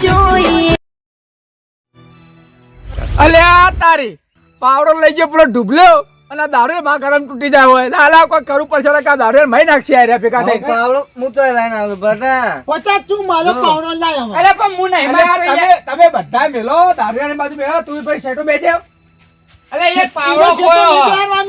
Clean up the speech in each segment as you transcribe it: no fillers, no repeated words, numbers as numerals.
જોઈએ અલ્યા તારી પાવડો લઈ ગયો પેલો ઢૂબલ્યો અને દારૂ માં ગરમ તૂટી જાય હોય લાલા કોઈ કરવું પડશે કે દારૂ મહી નાખશે આર્યા ભેગા થઈ પાવડો હું તો લઈને આવ્યો બટા 50 તું મારો પાવડો લાય હવે અરે પણ હું નહીં તમે બધા મેલો દારૂની બાજુ મેલો તું ભાઈ સેટો બેજે અરે એ પાવડો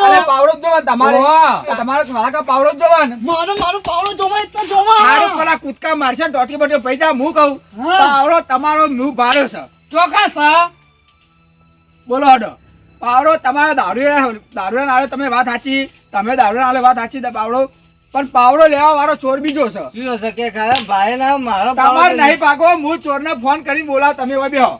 અરે પાવડો જ જોવા તમારે તમારો મારા કા પાવડો જ જોવા ને મારો પાવડો જોવા એટલે જોવા હારું પેલા કૂદકા મારશે ટોટી બટી પૈસા હું કહું પાવડો તમારો હું ભાર્યો છે ચોખા છે બોલો હડો પાવડો તમારા દારૂ નાળે તમે વાત સાચી તમે દારૂ નાળે વાત સાચી પાવડો પણ પાવડો લેવા વાળો ચોર બીજો છે શું હશે કે ખરા ભાઈ ના મારો તમારે નહીં પાકો હું ચોરને ફોન કરીને બોલાવ તમે હવે બેહો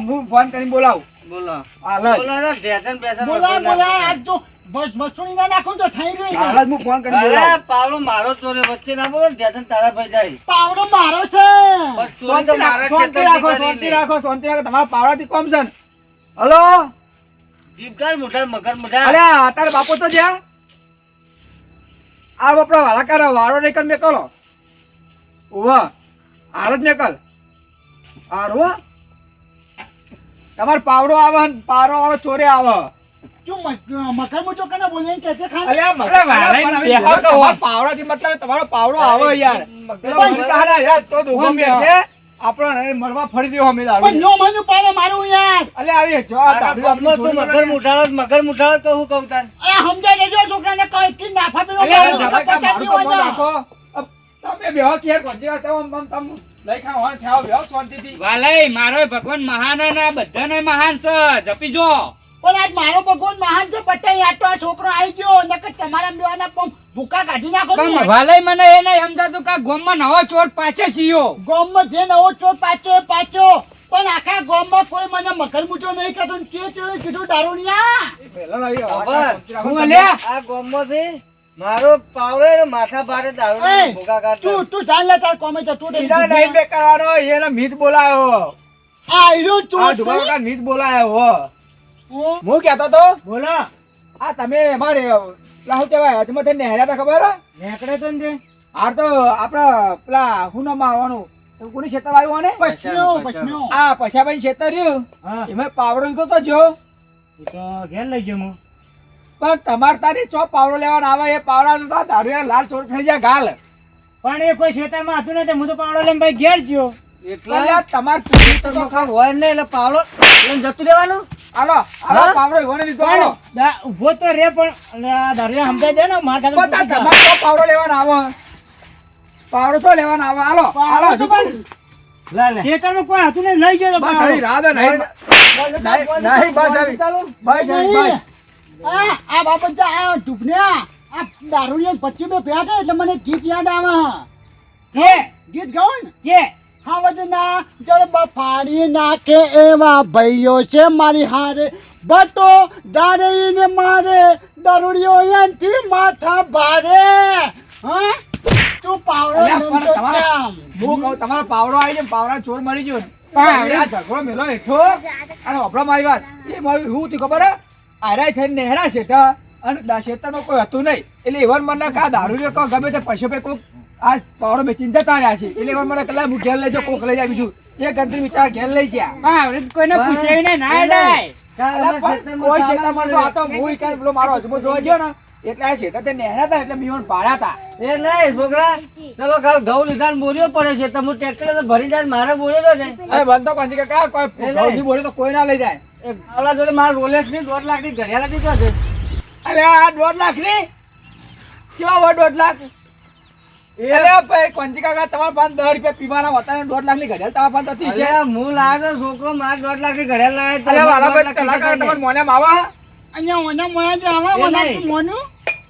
હું ફોન કરીને બોલાવું બોલો હાલ બોલો ને ઢેચન બેસન બોલા આજ તો બસ બસુણી ના નાખું તો થઈ રહ્યું હાલ હું ફોન કરીને અરે બોલાવું પાવડો મારો ચોરે વચ્ચે ના બોલો ઢેચન તારા ભાઈ જાય પાવડો મારો છે પણ ચોરી તો મારા શાંતિ રાખો શાંતિ રાખો શાંતિ રાખો તમારા પાવડાથી કોમ છે ને હલો જીભકાર મોઢા મગર મોઢા અરે તારે બાપો તો જ્યાં આ બાપડા વાળા કરે વાળો નહીં કર મેકલો ઓવા હાલ જ મેકલ હારો તમારે પાવડો આવે ને પાવડો વાળો ચોરે આવે તું મકાઈ મુજો કને બોલે કે છે ખાને અલ્યા પાવડાથી મતલબ તમારો પાવડો આવે યાર યાર તો દુગો બેસે આપણો મરવા ફરી દેવો અમે દારૂ પણ નો મનું પાડે મારું યાર અલે આવી જો દારૂ આપનો તું મગર મુઠાળો તો હું કહું તાન એ સમજાઈ દેજો છોકરાને કઈ કી નાફા પીવો તમે બેહો કે કોજી તમ લઈ ખાવ હોન થાવ બેહો શાંતિથી વાલય મારો ભગવાન મહાન ના બધાને મહાન છે જપી જો પણ આજ મારો ભગવાન મહાન છે પટાઈ આટો આ છોકરો આવી ગયો નકર તમારા બેવાના ભૂકા કાઢી નાખો પણ વાલય મને એ નહીં સમજાતું કે ગોમમાં નવો ચોર પાછે છીયો ગોમમાં જે નવો ચોર પાછો પણ આખા ગોમમાં કોઈ મને મકર મૂછો નહીં કરતો ને કે કીધું દારૂડિયા પેલા આવી હું અલ્યા આ ગોમમાંથી મારો પાવડે ને માથા ભારે દારૂ ભૂકા કાઢતો તું ચાલ લે તાર કોમે તું ઈડા નહીં બે કરવાનો એને મીત બોલાયો આ ઈરો આ ચોર છે ઢુબાકા મીત બોલાયો હો હું કહેતો તો બોલો આ તમે અમારે લાહુ કેવાય અજમતે નેહર્યા તા ખબર નેકડે તો ને હાર તો આપડા પેલા હું નામ આવવાનું કોની ક્ષેત્ર આવ્યું ને પછ્યો આ પછાભાઈ ક્ષેત્ર રહ્યું હા એમાં પાવડો લીધો તો જો એ તો ઘેર લઈ ગયો હું પણ તમારે તારી ચો પાવડો લેવાનો આવે એ પાવડા દારૂ લાલ ચોર થઈ જાય ગાલ પણ એ કોઈ ખેતરમાં હતું ને હું તો પાવડો લઈને ભાઈ ઘેર ગયો એટલે તમારે તો ખબર હોય ને એટલે પાવડો લઈને જતું રહેવાનું હાલો પાવડો એવો લીધો હાલો ઉભો તો રે પણ દારૂ સમજાય દે ને માર તમારે તો પાવડો લેવાનો આવે પાવડો તો લેવાનો આવે હાલો હાલો હજુ પણ લે લે ખેતરમાં કોઈ હતું ને લઈ ગયો તો બસ આવી રાધે નહીં નહીં બસ આવી બસ આવી બસ આ બાબત આ ટુકન્યા આ દારૂડિયા 25 બે છે એટલે મને ગીત યાદ આવે કે ગીત ગાઓ ને કે હાવજના જળબ ફાડી નાખે એવા ભાઈઓ છે મારી હારે બટો દારૂને મારે દારૂડિયો એનથી માથા ભારે હા તું પાવડો અલ્યા, પણ નંતો તમારે- કેમ હું કહું તમારો પાવડો આવી જાય પાવડા ચોર મરી ગયો તમે આ ઝઘડો મેલો હેઠો અને ઓપડા મારી વાત એ મારું એવું હતું ખબર હે આરાય થઈને નેહરા શેઠા અને શેતરમાં કોઈ હતું નહીં એટલે એવન મને કા દારૂ કહો ગમે તે પૈસો પે કોક આ પાવડો મેચીને જતા રહ્યા છે એટલે એવન મને કલા હું ઘેર લઈ જાઉં કોક લઈ જાય બીજું એ ગંદરી વિચાર ઘેર લઈ ગયા કોઈને પૂછ્યું નહીં ના ડાય કોઈ શેતામાં તો આ તો હું કાંઈ પેલો મારો અજમો જોવા ગયો ને એટલે આ શેઠા તે નેહરા હતા એટલે મેં પાડ્યા હતા એ નહીં છોકરા ચલો કાલ ઘઉં લીધા બોલ્યો પડે છે તમે ટ્રેક્ટર તો ભરી જાય મારે બોલ્યો છે અરે બંધ તો કોણ કે કા કોઈ ઘઉંની બોરી તો કોઈ ના લઈ જાય એ ગાવડા જોડે મારા રોલેક્સ ની 2 લાખ ની ઘડિયાળ લીધો છે અરે આ 1.5 લાખ ની કેવા 1.5 લાખ અરે ભાઈ કોંજી કાકા તમારા પાંચ 10 રૂપિયા પીવાના હતા 1.5 લાખ ની ઘડિયાળ તમારા પાંચ હતી છે અરે હું લાવ્યો છોકરો મારા 2 લાખ ની ઘડિયાળ લાવ્યો અરે વાલા ભાઈ કલાકાર તમારા મોને માવા અહીંયા ઓના મોયા જે આવા એ મને નહીં. મોનું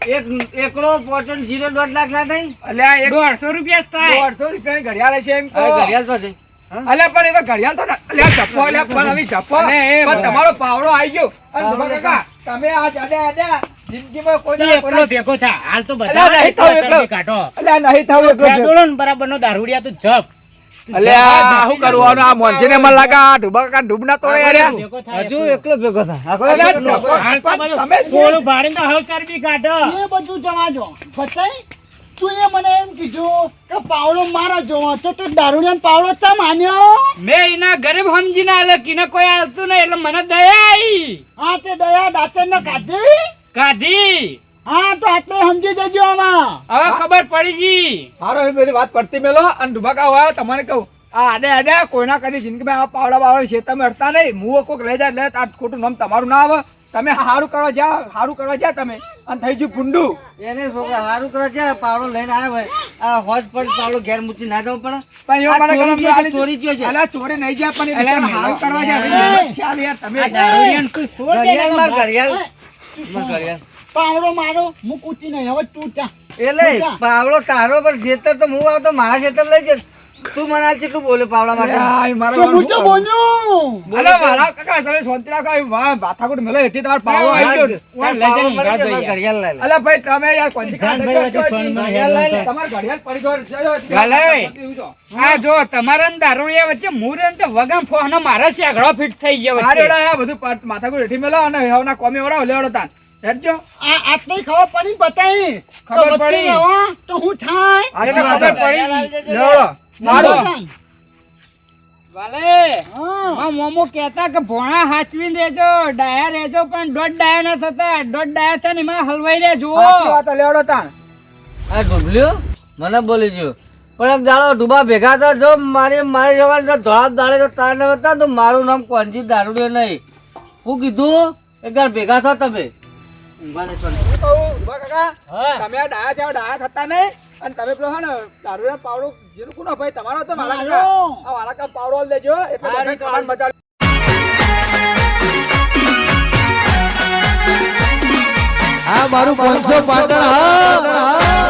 એક એકડો પોચો 0.5 લાખ ના થઈ અલે આ એક 150 રૂપિયા થાય 150 રૂપિયાની ઘડિયાળ છે એમ આ કહો. ઘડિયાળ તો છે અલે પણ એ તો ઘડિયાળ તો અલે આ જપ્પો અલે પણ આવી જપ્પો અલે એ પણ તમારો પાવડો આવી ગયો અને ધુમા કાકા તમે આ અડ્યા જિંદગીમાં કોઈ એકલો ભેગો થા હાલ તો અલ્યા, નહીં થાવ એકલો. બધા કાઢો અલે નહીં થવું એકલો પેદોળો ને બરાબર નો દારૂડિયા તો જપ અલે આ શું કરવાનું આ મોનજીને મને લાગે આ ઢુબા કાકા ઢૂબ ના તો યાર ભેગો થાય હજુ એકલો ભેગો થા આખો અલે એકલો. જપ્પો. હાલ તો બધું તમે થોડું ભાડીને તો હવે ચરબી કાઢો એ બધું જવા જો બતાઈ તું એ મને એમ કીધું કીધું કે પાવડો મારા જોવો તો તું દારૂડિયાનો પાવડો ચા માન્યો મેં એના ગરીબ સમજીને આલે કીને કોઈ આવતું નહીં એટલે મને દયા આવી હા તે દયા દાચર ને કાઢી કાઢી હા તો આટલે સમજી જજો આમાં હવે ખબર પડી જી હારો એ બધી વાત પડતી મેલો અને ડુબાકા હોય તમને કહું આ આડે કોઈના કદી જિંદગીમાં આ પાવડા બાવડા છે તમે અડતા નહીં મુઓ કોક લઈ જાય લે આ ખોટું નામ તમારું ના આવે તમે સારું કરવા જા તમે અને થઈ ગયું ભૂંડું એને છોકરા સારું કરે છે પાવડો લઈને આવ્યો હોય આ હોજ પર પાવડો ઘેર મૂકી ના જવું પડે પણ આ ચોરી ગયો છે. અલા ચોરી નહીં જાય પણ એ અલા, બિચારા સારું કરવા મેલો. જાય ચાલ યાર તમે દારૂડિયાને તું છોડ દે ઘડિયાળ માર ઘડિયાળ માર ઘડિયાળ. પાવડો મારો હું કૂટી નહીં હવે તું ચા એટલે પાવડો તારો પર ખેતર તો હું આવતો મારા ખેતર લઈ જઈશ તું મને આજ કેટલું બોલે પાવડા માટે આ મારો તો હું તો બોલ્યું અલા મારા કાકા તમે શાંતિ રાખો આ વાહ બાથાકોટ મેલો હેઠી તમારો પાવડો આવી ગયો ઓય લઈ જઈને પાવડો ઊંઘા મળી દઈએ. જાય, ઘડિયાળ લઈ લે. અલા ભાઈ તમે યાર કોણ ઘડિયાળ લઈ લે. તમાર ઘડિયાળ પડી ગયો છે ગાલે. આ જો તમારા ને દારૂડિયા વચ્ચે મુરે ને તે વગામ ફોહનો મારા શેગડો ફિટ થઈ ગયો આ વચ્ચે. રેડા આ બધું માથાકોટ હેઠી મેલો અને હવના કોમી વડા લેવડો તાન હેડજો આ આટલી ખબર પડી બતાઈ ખબર તો વચ્ચે પડી. રહો તો હું થાય આછી એને વાત ખબર હે. પડી. લેવડો મારો વાલે માં મોમો કહેતા કે ભોણા હાચવીને રહેજો ડાયા રહેજો પણ દોઢ ડાયા ના થતા દોઢ ડાયા છે ને એમાં હલવાઈ રહેજો સાચી વાત હે, લેવડો તાન આ ઢોબલ્યો મને બોલી ગયો પણ એક દાડો ડૂબા ભેગા હતા જો મારી જવાન જો ધોળા દાડે તો તાર ને હતા તો મારું નામ કોંજી દારૂડિયો નહીં હું કીધું એક દાડ ભેગા થા તમે ઊંઘવા નહીં પડે. હું કહું, ઉભા કાકા, હા. તમે આ ડાયા થયા ડાયા થતા નહીં અને તમે પેલો હે ને દારૂનો પાવડો જેનું કોનો ભાઈ તમારો હતો મારા કાકા મારો. આ મારા કાકા પાવડો આલી દેજો એટલે હા, બધાય તો કમાન મજા આ મારું 500 પાટણ હા